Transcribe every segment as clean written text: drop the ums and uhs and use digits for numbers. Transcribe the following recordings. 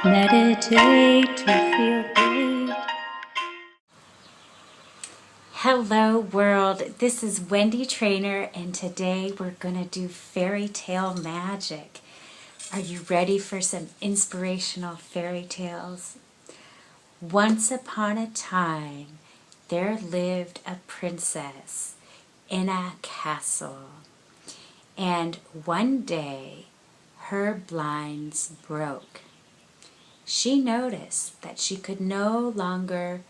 Meditate to feel great. Hello world, this is Wendy Treynor and today we're going to do fairy tale magic. Are you ready for some inspirational fairy tales? Once upon a time, there lived a princess in a castle. And one day, her blinds broke. She noticed that she could no longer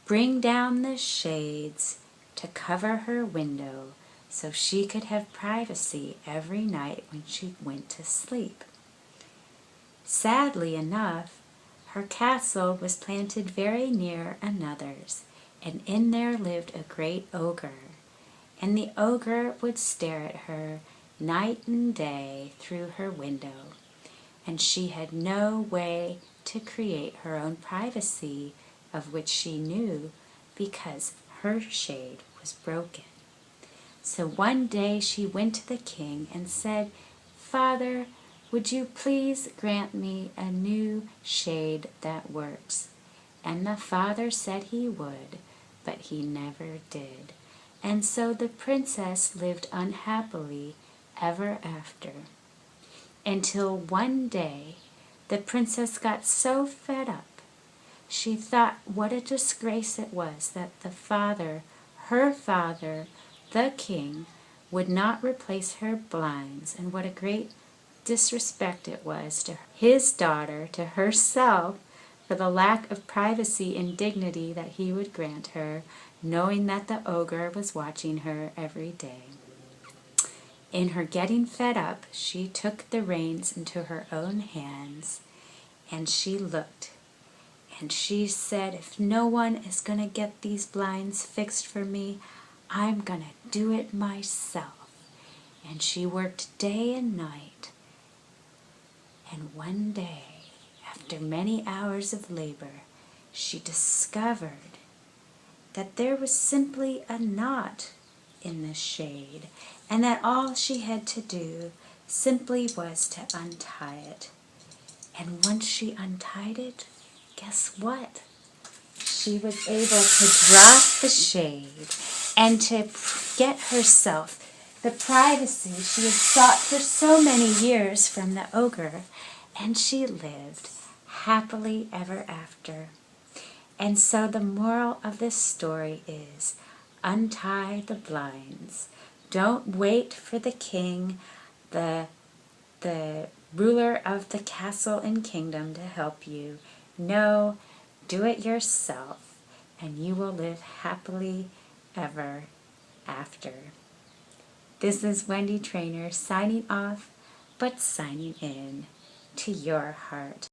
bring down the shades to cover her window so she could have privacy every night when she went to sleep. Sadly enough, her castle was planted very near another's, and in there lived a great ogre. And the ogre would stare at her night and day through her window, and she had no way to create her own privacy, of which she knew because her shade was broken. So one day she went to the king and said, "Father, would you please grant me a new shade that works?" And the father said he would, but he never did. And so the princess lived unhappily ever after. Until one day, the princess got so fed up. She thought what a disgrace it was that her father, the king, would not replace her blinds, and what a great disrespect it was to his daughter, to herself, for the lack of privacy and dignity that he would grant her, knowing that the ogre was watching her every day. In her getting fed up, she took the reins into her own hands, and she looked, and she said, "If no one is going to get these blinds fixed for me, I'm going to do it myself." And she worked day and night. And one day, after many hours of labor, she discovered that there was simply a knot in the shade, and that all she had to do simply was to untie it. And once she untied it, guess what? She was able to drop the shade and to get herself the privacy she had sought for so many years from the ogre, and she lived happily ever after. And so the moral of this story is, untie the blinds. Don't wait for the king, the ruler of the castle and kingdom, to help you. No, do it yourself, and you will live happily ever after. This is Wendy Treynor signing off, but signing in to your heart.